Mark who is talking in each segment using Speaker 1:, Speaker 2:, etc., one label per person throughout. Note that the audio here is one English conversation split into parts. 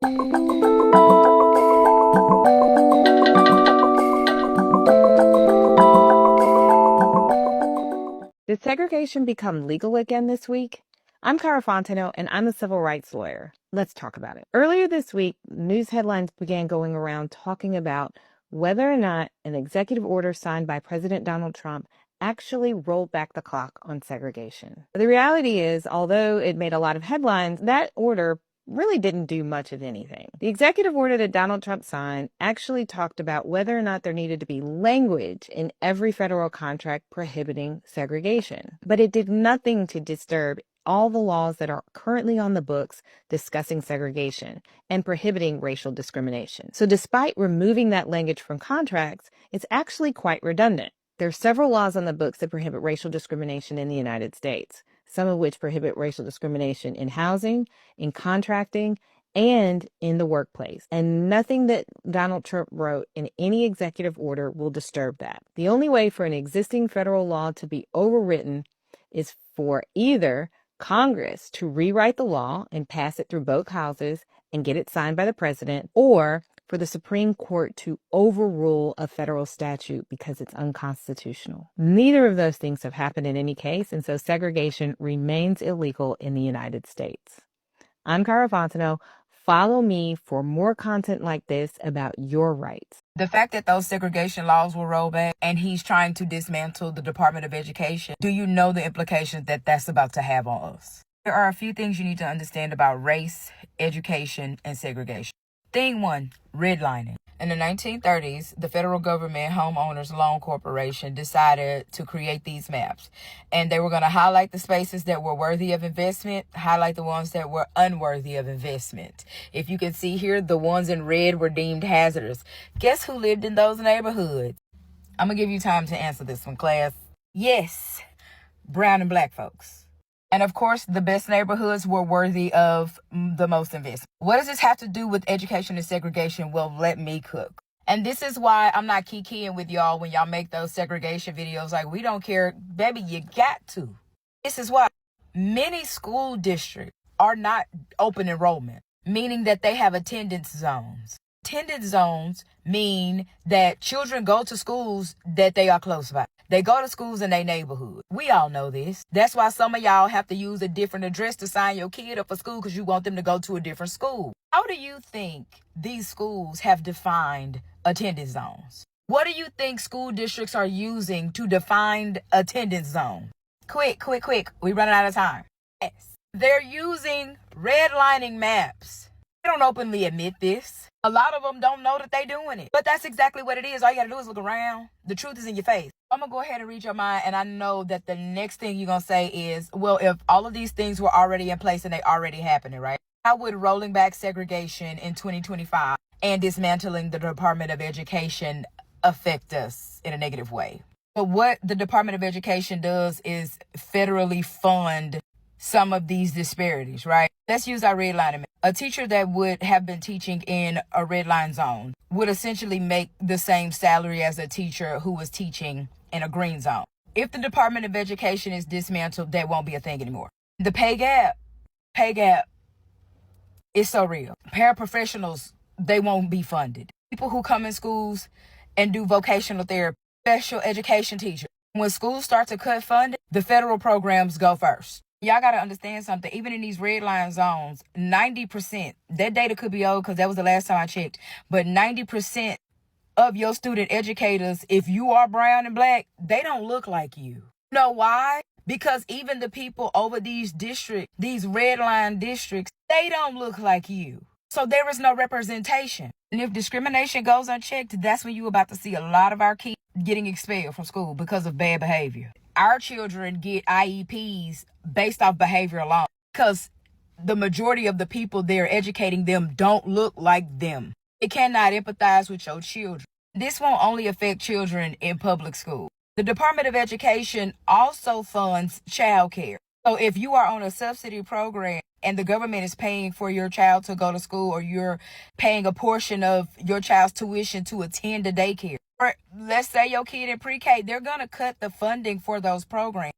Speaker 1: Did segregation become legal again this week? I'm Cara Fontano, and I'm a civil rights lawyer. Let's talk about it. Earlier this week, news headlines began going around talking about whether or not an executive order signed by President Donald Trump actually rolled back the clock on segregation. The reality is, although it made a lot of headlines, that order really didn't do much of anything. The executive order that Donald Trump signed actually talked about whether or not there needed to be language in every federal contract prohibiting segregation. But it did nothing to disturb all the laws that are currently on the books discussing segregation and prohibiting racial discrimination. So despite removing that language from contracts, it's actually quite redundant. There are several laws on the books that prohibit racial discrimination in the United States, some of which prohibit racial discrimination in housing, in contracting, and in the workplace. And nothing that Donald Trump wrote in any executive order will disturb that. The only way for an existing federal law to be overwritten is for either Congress to rewrite the law and pass it through both houses and get it signed by the president, or for the Supreme Court to overrule a federal statute because it's unconstitutional. Neither of those things have happened in any case, and so segregation remains illegal in the United States. I'm Cara Fontano. Follow me for more content like this about your rights.
Speaker 2: The fact that those segregation laws will roll back and he's trying to dismantle the Department of Education, do you know the implications that that's about to have on us? There are a few things you need to understand about race, education, and segregation. Thing one, redlining. In the 1930s, the federal government Homeowners Loan Corporation decided to create these maps. And they were going to highlight the spaces that were worthy of investment, highlight the ones that were unworthy of investment. If you can see here, the ones in red were deemed hazardous. Guess who lived in those neighborhoods? I'm going to give you time to answer this one, class. Yes, brown and black folks. And of course, the best neighborhoods were worthy of the most investment. What does this have to do with education and segregation? Well, let me cook. And this is why I'm not kikiing with y'all when y'all make those segregation videos. Like, we don't care. Baby, you got to. This is why many school districts are not open enrollment, meaning that they have attendance zones. Attendance zones mean that children go to schools that they are close by. They go to schools in their neighborhood. We all know this. That's why some of y'all have to use a different address to sign your kid up for school because you want them to go to a different school. How do you think these schools have defined attendance zones? What do you think school districts are using to define attendance zone? Quick. We running out of time. Yes. They're using redlining maps. They don't openly admit this. A lot of them don't know that they're doing it. But that's exactly what it is. All you gotta do is look around. The truth is in your face. I'm gonna go ahead and read your mind, and I know that the next thing you're gonna say is, well, if all of these things were already in place and they already happening, right? How would rolling back segregation in 2025 and dismantling the Department of Education affect us in a negative way? But what the Department of Education does is federally fund some of these disparities, right? Let's use our redlining. A teacher that would have been teaching in a red line zone would essentially make the same salary as a teacher who was teaching in a green zone. If the Department of Education is dismantled, that won't be a thing anymore. The pay gap is so real. Paraprofessionals, they won't be funded. People who come in schools and do vocational therapy, special education teachers. When schools start to cut funding, the federal programs go first. Y'all got to understand something. Even in these red line zones, 90%, that data could be old because that was the last time I checked, but 90% of your student educators, if you are brown and black, they don't look like you. You know why? Because even the people over these districts, these red line districts, they don't look like you. So there is no representation. And if discrimination goes unchecked, that's when you're about to see a lot of our kids getting expelled from school because of bad behavior. Our children get IEPs based off behavior alone because the majority of the people they're educating them don't look like them. They cannot empathize with your children. This won't only affect children in public school. The Department of Education also funds child care. So if you are on a subsidy program and the government is paying for your child to go to school, or you're paying a portion of your child's tuition to attend a daycare, or let's say your kid in pre-K, they're going to cut the funding for those programs.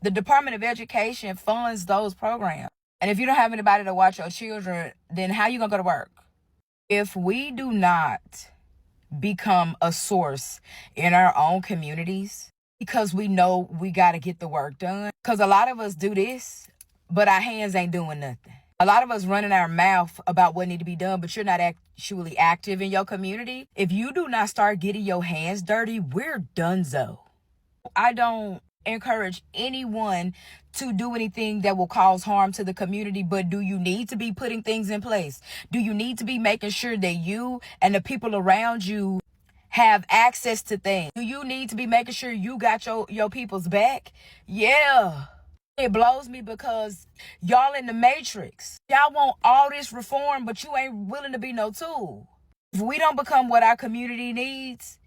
Speaker 2: The Department of Education funds those programs. And if you don't have anybody to watch your children, then how you going to go to work? If we do not become a source in our own communities, because we know we got to get the work done, because a lot of us do this, but our hands ain't doing nothing. A lot of us running our mouth about what need to be done, but you're not actually active in your community. If you do not start getting your hands dirty, we're donezo. I don't encourage anyone to do anything that will cause harm to the community, but do you need to be putting things in place? Do you need to be making sure that you and the people around you have access to things? Do you need to be making sure you got your people's back? Yeah. It blows me because y'all in the matrix. Y'all want all this reform, but you ain't willing to be no tool. If we don't become what our community needs,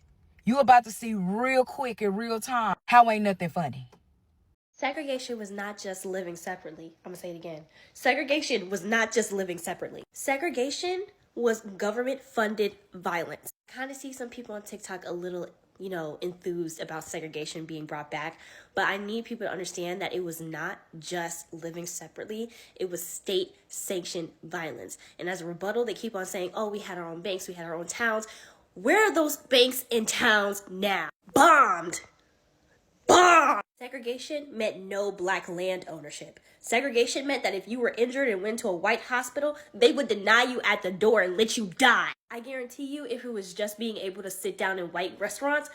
Speaker 2: you about to see real quick in real time how ain't nothing funny.
Speaker 3: Segregation was not just living separately. I'm gonna say it again. Segregation was not just living separately. Segregation was government funded violence. I kind of see some people on TikTok a little, enthused about segregation being brought back, but I need people to understand that it was not just living separately. It was state sanctioned violence. And as a rebuttal, they keep on saying, oh, we had our own banks, we had our own towns. Where are those banks and towns now? Bombed. Segregation meant no black land ownership. Segregation meant that if you were injured and went to a white hospital, they would deny you at the door and let you die. I guarantee you, if it was just being able to sit down in white restaurants,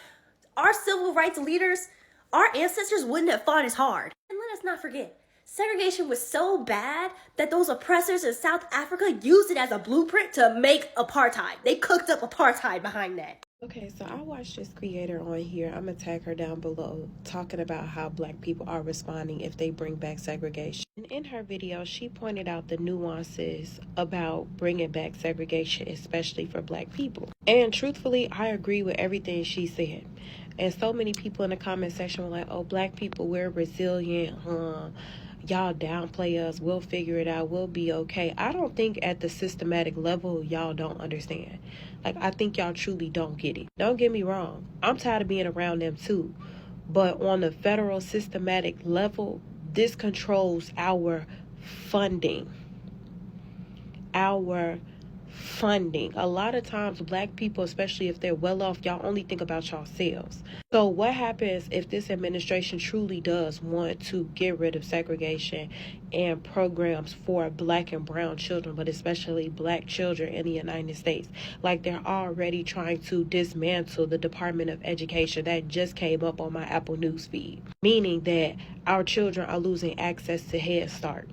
Speaker 3: our civil rights leaders, our ancestors wouldn't have fought as hard. And let us not forget, segregation was so bad that those oppressors in South Africa used it as a blueprint to make apartheid. They cooked up apartheid behind that.
Speaker 4: Okay, so I watched this creator on here. I'm going to tag her down below, talking about how black people are responding if they bring back segregation. And in her video, she pointed out the nuances about bringing back segregation, especially for black people. And truthfully, I agree with everything she said. And so many people in the comment section were like, oh, black people, we're resilient, y'all downplay us, we'll figure it out, we'll be okay. I don't think at the systematic level y'all don't understand. Like, I think y'all truly don't get it. Don't get me wrong, I'm tired of being around them too. But on the federal systematic level, this controls our funding. A lot of times black people, especially if they're well off, y'all only think about yourselves. So what happens if this administration truly does want to get rid of segregation and programs for black and brown children, but especially black children in the United States? Like, they're already trying to dismantle the Department of Education. That just came up on my Apple News feed, meaning that our children are losing access to Head Start.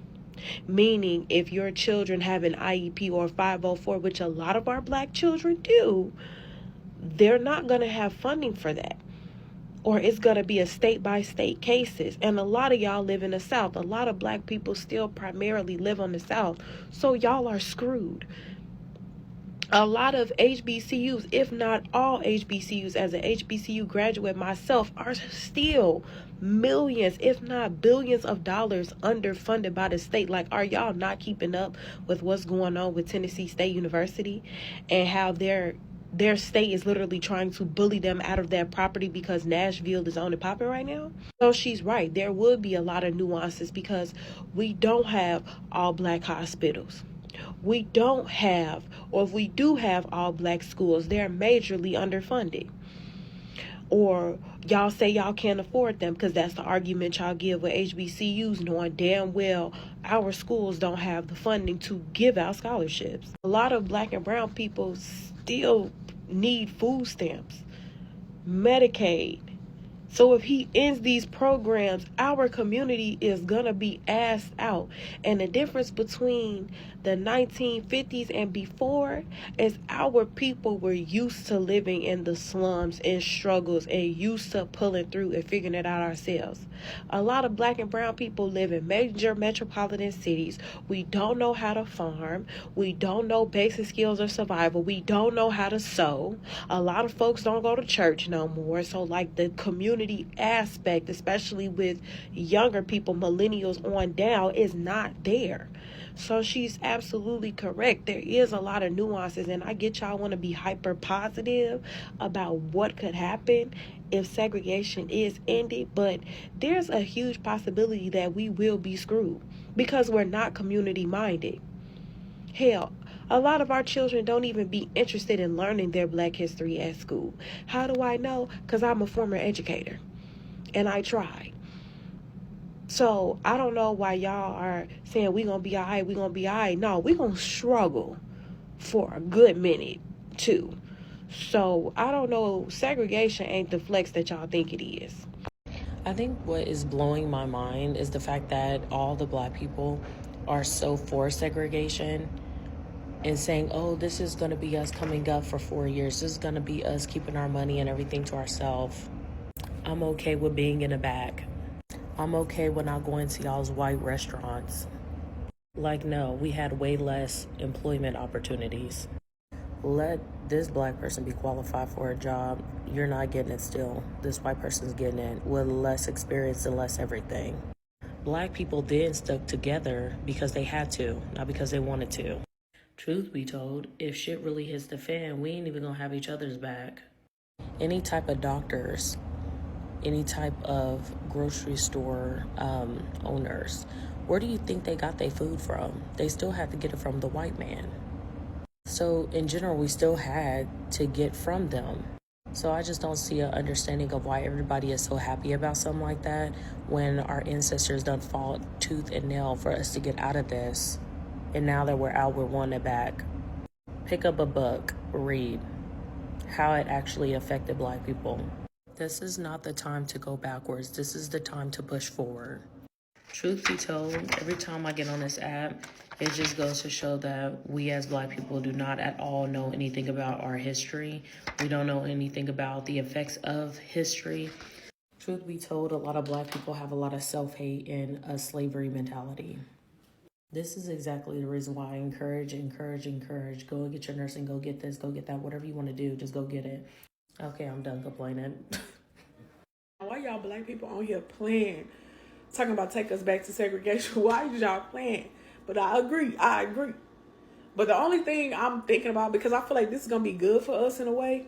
Speaker 4: Meaning, if your children have an IEP or 504, which a lot of our black children do, they're not going to have funding for that. Or it's going to be a state-by-state cases. And a lot of y'all live in the South. A lot of black people still primarily live on the South. So y'all are screwed. A lot of HBCUs, if not all HBCUs, as an HBCU graduate myself, are still millions, if not billions of dollars underfunded by the state. Like, are y'all not keeping up with what's going on with Tennessee State University and how their state is literally trying to bully them out of their property because Nashville is on and popping right now? So she's right. There would be a lot of nuances because we don't have all black hospitals. We don't have, or if we do have all black schools, they're majorly underfunded. Or y'all say y'all can't afford them because that's the argument y'all give with HBCUs, knowing damn well our schools don't have the funding to give out scholarships. A lot of black and brown people still need food stamps, Medicaid. So if he ends these programs, our community is going to be asked out. And the difference between the 1950s and before is our people were used to living in the slums and struggles and used to pulling through and figuring it out ourselves. A lot of black and brown people live in major metropolitan cities. We don't know how to farm. We don't know basic skills of survival. We don't know how to sew. A lot of folks don't go to church no more. So like the community aspect, especially with younger people, millennials on down, is not there. So she's absolutely correct. There is a lot of nuances, and I get y'all want to be hyper positive about what could happen if segregation is ended, but there's a huge possibility that we will be screwed because we're not community minded. Hell, A lot of our children don't even be interested in learning their Black history at school. How do I know? Because I'm a former educator and I tried. So I don't know why y'all are saying we gonna be all right, we gonna be all right. No, we gonna struggle for a good minute too. So I don't know, segregation ain't the flex that y'all think it is.
Speaker 5: I think what is blowing my mind is the fact that all the Black people are so for segregation and saying, oh, this is going to be us coming up for 4 years. This is going to be us keeping our money and everything to ourselves. I'm okay with being in a bag. I'm okay with not going to y'all's white restaurants. Like, no, we had way less employment opportunities. Let this Black person be qualified for a job. You're not getting it still. This white person's getting it with less experience and less everything. Black people then stuck together because they had to, not because they wanted to. Truth be told, if shit really hits the fan, we ain't even gonna have each other's back. Any type of doctors, any type of grocery store owners, where do you think they got their food from? They still had to get it from the white man. So in general, we still had to get from them. So I just don't see an understanding of why everybody is so happy about something like that when our ancestors done fought tooth and nail for us to get out of this. And now that we're out, we're wanting it back. Pick up a book, read how it actually affected Black people. This is not the time to go backwards. This is the time to push forward. Truth be told, every time I get on this app, it just goes to show that we as Black people do not at all know anything about our history. We don't know anything about the effects of history. Truth be told, a lot of Black people have a lot of self-hate and a slavery mentality. This is exactly the reason why I encourage. Go get your nursing, go get this, go get that, whatever you want to do, just go get it. Okay, I'm done complaining.
Speaker 6: Why y'all Black people on here playing, talking about take us back to segregation? Why y'all playing? But I agree. But the only thing I'm thinking about, because I feel like this is going to be good for us in a way,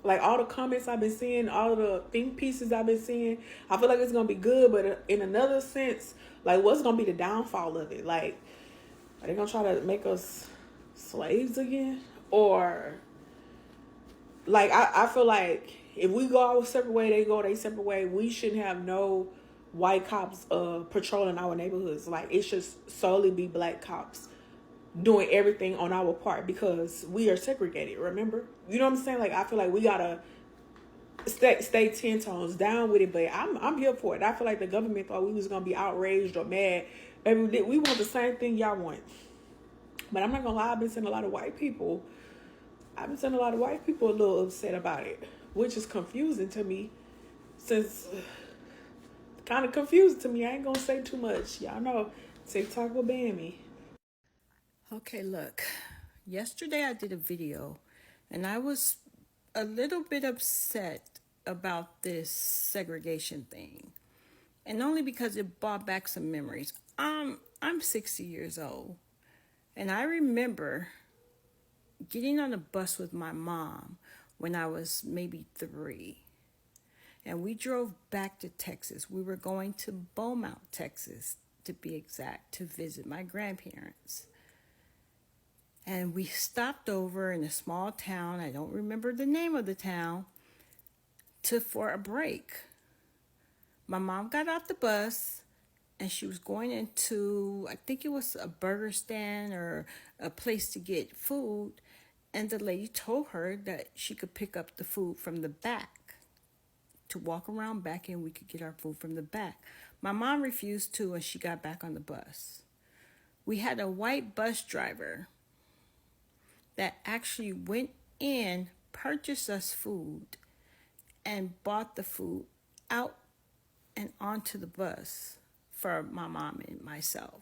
Speaker 6: like all the comments I've been seeing, all the think pieces I've been seeing, I feel like it's going to be good. But in another sense, like what's going to be the downfall of it? Like, are they going to try to make us slaves again? Or, like, I feel like if we go our separate way, they go their separate way. We shouldn't have no white cops patrolling our neighborhoods. Like, it should solely be Black cops doing everything on our part because we are segregated, remember? You know what I'm saying? Like, I feel like we gotta stay 10 tones down with it, but I'm here for it. I feel like the government thought we was gonna be outraged or mad. We want the same thing y'all want. But I'm not gonna lie, I've been seeing a lot of white people a little upset about it, which is confusing to me. Kind of confusing to me. I ain't gonna say too much. Y'all know TikTok will ban me.
Speaker 7: Okay, look, yesterday I did a video and I was a little bit upset about this segregation thing. And only because it brought back some memories. I'm 60 years old and I remember getting on a bus with my mom when I was maybe 3. And we drove back to Texas. We were going to Beaumont, Texas, to be exact, to visit my grandparents. And we stopped over in a small town, I don't remember the name of the town, for a break. My mom got off the bus and she was going into, I think it was a burger stand or a place to get food. And the lady told her that she could pick up the food from the back, to walk around back and we could get our food from the back. My mom refused to and she got back on the bus. We had a white bus driver that actually went in, purchased us food, and bought the food out and onto the bus for my mom and myself.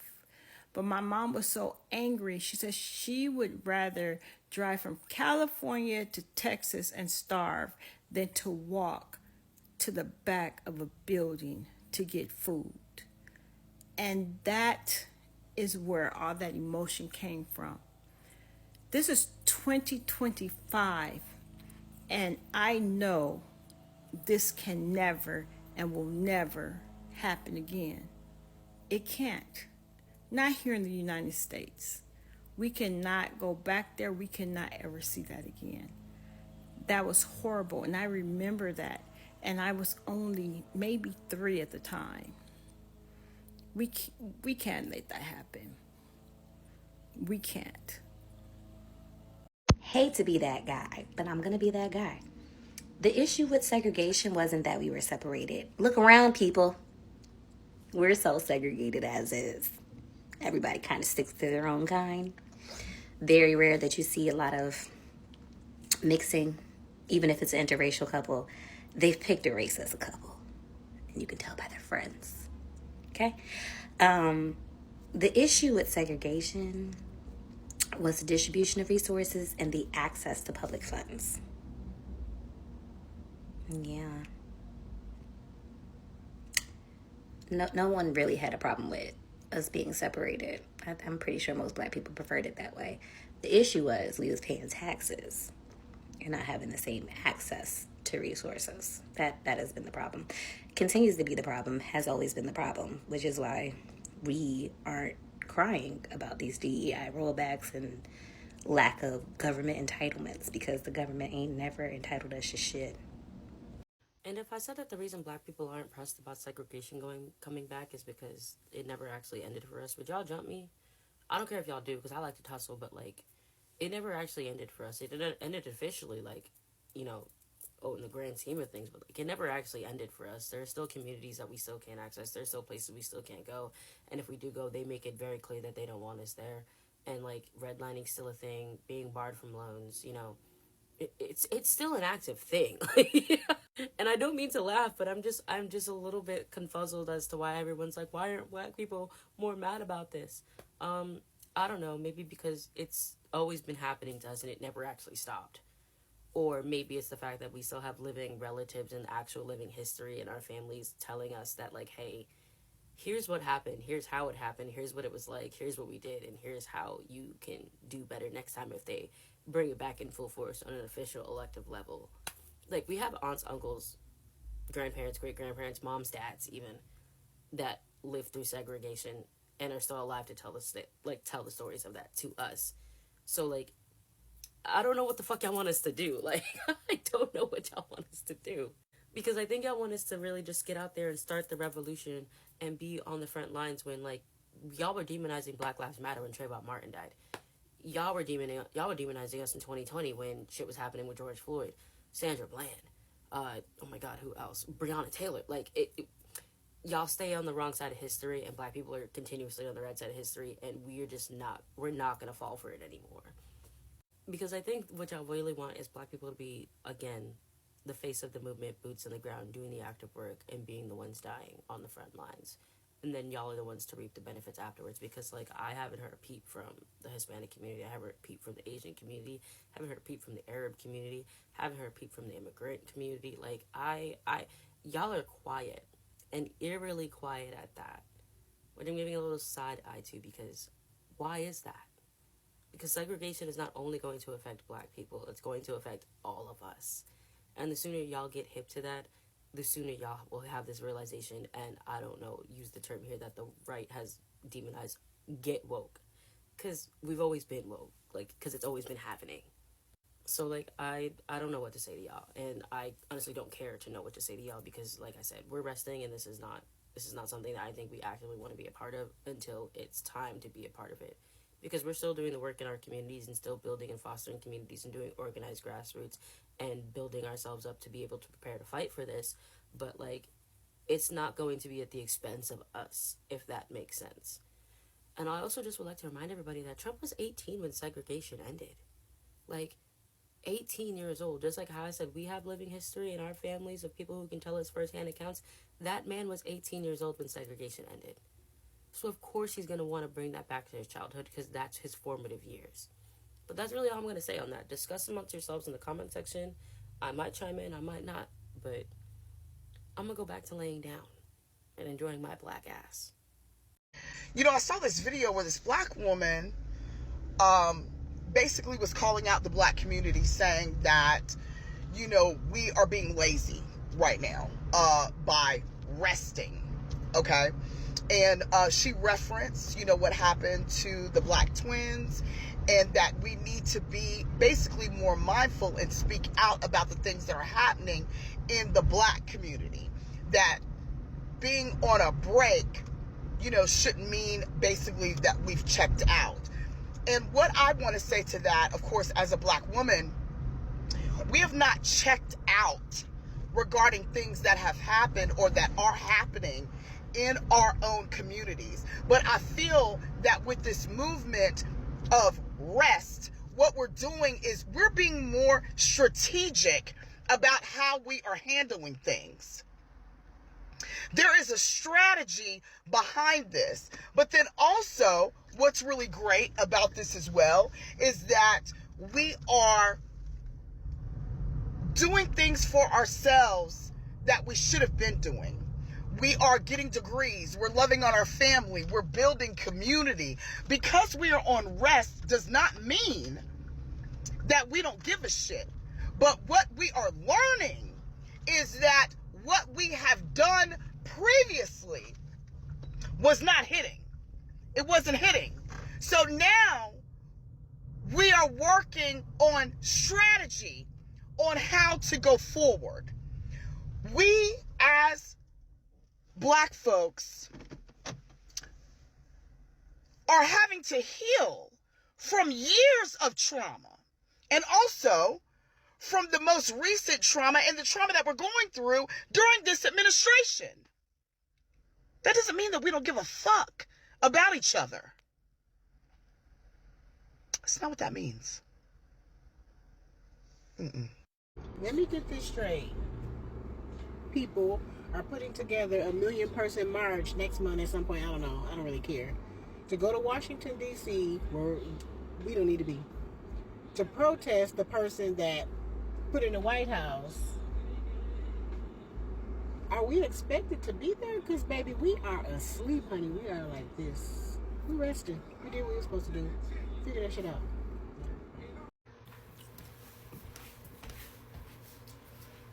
Speaker 7: But my mom was so angry. She said she would rather drive from California to Texas and starve than to walk to the back of a building to get food. And that is where all that emotion came from. This is 2025, and I know this can never and will never happen again. It can't. Not here in the United States. We cannot go back there. We cannot ever see that again. That was horrible. And I remember that. And I was only maybe 3 at the time. We can't let that happen. We can't.
Speaker 8: Hate to be that guy, but I'm gonna be that guy. The issue with segregation wasn't that we were separated. Look around, people. We're so segregated as is. Everybody kind of sticks to their own kind. Very rare that you see a lot of mixing, even if it's an interracial couple. They've picked a race as a couple, and you can tell by their friends. Okay? The issue with segregation was the distribution of resources and the access to public funds. Yeah. No one really had a problem with us being separated. I'm pretty sure most black people preferred it that way. The issue was we was paying taxes and not having the same access to resources. That has been the problem. Continues to be the problem, has always been the problem, which is why we aren't crying about these DEI rollbacks and lack of government entitlements, because the government ain't never entitled us to shit.
Speaker 5: And if I said that the reason black people aren't pressed about segregation coming back is because it never actually ended for us, would y'all jump me? I don't care if y'all do, because I like to tussle, but like, it never actually ended for us. It ended officially, like, you know, in the grand scheme of things, but like, it never actually ended for us. There are still communities that we still can't access. There's still places we still can't go, and if we do go, they make it very clear that they don't want us there. And like, redlining's still a thing, being barred from loans, you know, it's still an active thing. And I don't mean to laugh, but I'm just a little bit confuzzled as to why everyone's like, why aren't black people more mad about this? I don't know, maybe because it's always been happening to us and it never actually stopped. Or maybe it's the fact that we still have living relatives and actual living history in our families telling us that, like, hey, here's what happened, here's how it happened, here's what it was like, here's what we did, and here's how you can do better next time if they bring it back in full force on an official elective level. Like, we have aunts, uncles, grandparents, great-grandparents, moms, dads even, that lived through segregation and are still alive to tell the stories of that to us. So, like, I don't know what the fuck y'all want us to do. Like, I don't know what y'all want us to do. Because I think y'all want us to really just get out there and start the revolution and be on the front lines when, like, y'all were demonizing Black Lives Matter when Trayvon Martin died. Y'all were demonizing us in 2020 when shit was happening with George Floyd. Sandra Bland. Oh my God, who else? Breonna Taylor. Like, y'all stay on the wrong side of history, and black people are continuously on the right side of history, and we're not gonna fall for it anymore. Because I think what y'all really want is black people to be, again, the face of the movement, boots on the ground, doing the active work, and being the ones dying on the front lines. And then y'all are the ones to reap the benefits afterwards. Because, like, I haven't heard a peep from the Hispanic community. I haven't heard a peep from the Asian community. Haven't heard a peep from the Arab community. Haven't heard a peep from the immigrant community. Like, y'all are quiet. And eerily quiet at that. What I'm giving a little side eye to, because why is that? Because segregation is not only going to affect black people, it's going to affect all of us. And the sooner y'all get hip to that, the sooner y'all will have this realization, and I don't know, use the term here that the right has demonized, get woke. Because we've always been woke, like, because it's always been happening. So, like, I don't know what to say to y'all, and I honestly don't care to know what to say to y'all, because, like I said, we're resting, and this is not something that I think we actively want to be a part of until it's time to be a part of it. Because we're still doing the work in our communities and still building and fostering communities and doing organized grassroots and building ourselves up to be able to prepare to fight for this. But, like, it's not going to be at the expense of us, if that makes sense. And I also just would like to remind everybody that Trump was 18 when segregation ended. Like, 18 years old. Just like how I said, we have living history in our families of people who can tell us firsthand accounts. That man was 18 years old when segregation ended. So of course he's going to want to bring that back to his childhood, because that's his formative years. But that's really all I'm going to say on that. Discuss amongst yourselves in the comment section. I might chime in, I might not, but I'm going to go back to laying down and enjoying my black ass.
Speaker 9: You know, I saw this video where this black woman basically was calling out the black community, saying that, you know, we are being lazy right now by resting, okay? And she referenced, what happened to the black twins, and that we need to be basically more mindful and speak out about the things that are happening in the black community. That being on a break, shouldn't mean basically that we've checked out. And what I want to say to that, of course, as a black woman, we have not checked out regarding things that have happened or that are happening in our own communities. But I feel that with this movement of rest, what we're doing is we're being more strategic about how we are handling things. There is a strategy behind this. But then also, what's really great about this as well is that we are doing things for ourselves that we should have been doing. We are getting degrees. We're loving on our family. We're building community. Because we are on rest does not mean that we don't give a shit. But what we are learning is that what we have done previously was not hitting. It wasn't hitting. So now we are working on strategy on how to go forward. We as black folks are having to heal from years of trauma, and also from the most recent trauma and the trauma that we're going through during this administration. That doesn't mean that we don't give a fuck about each other. That's not what that means.
Speaker 10: Let me get this straight. People are putting together a 1,000,000-person march next month at some point. I don't know. I don't really care. To go to Washington, D.C., where we don't need to be, to protest the person that put in the White House. Are we expected to be there? Because, baby, we are asleep, honey. We are like this. We're resting. We did what we were supposed to do. Figure that shit out.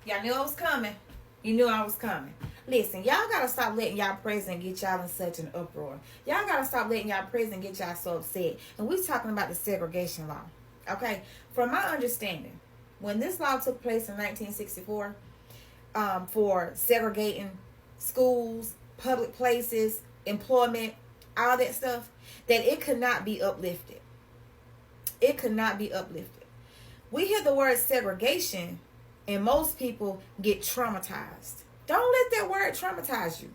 Speaker 2: Y'all knew I was coming. You knew I was coming. Listen, y'all gotta stop letting y'all president get y'all in such an uproar. Y'all gotta stop letting y'all president get y'all so upset. And we're talking about the segregation law. Okay? From my understanding, when this law took place in 1964, for segregating schools, public places, employment, all that stuff, that it could not be uplifted. It could not be uplifted. We hear the word segregation, and most people get traumatized. Don't let that word traumatize you.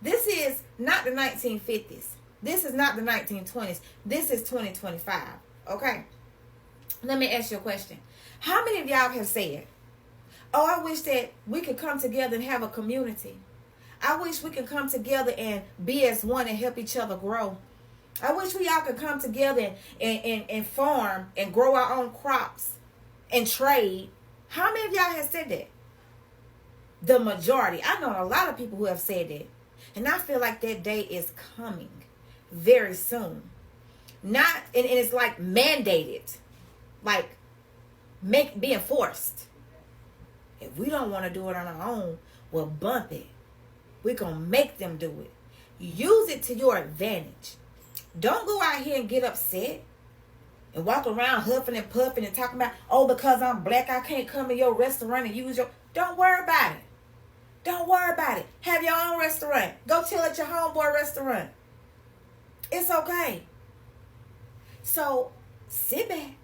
Speaker 2: This is not the 1950s. This is not the 1920s. This is 2025. Okay? Let me ask you a question. How many of y'all have said, oh, I wish that we could come together and have a community. I wish we could come together and be as one and help each other grow. I wish we all could come together and farm and grow our own crops and trade. How many of y'all have said that? The majority. I know a lot of people who have said that. And I feel like that day is coming very soon. And it's like mandated. Like being forced. If we don't want to do it on our own, we'll bump it. We're going to make them do it. Use it to your advantage. Don't go out here and get upset and walk around huffing and puffing and talking about, oh, because I'm black, I can't come to your restaurant and use your... Don't worry about it. Don't worry about it. Have your own restaurant. Go chill at your homeboy restaurant. It's okay. So sit back,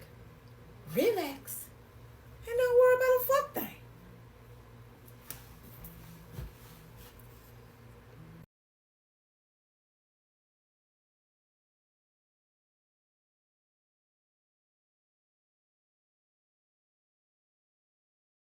Speaker 2: relax,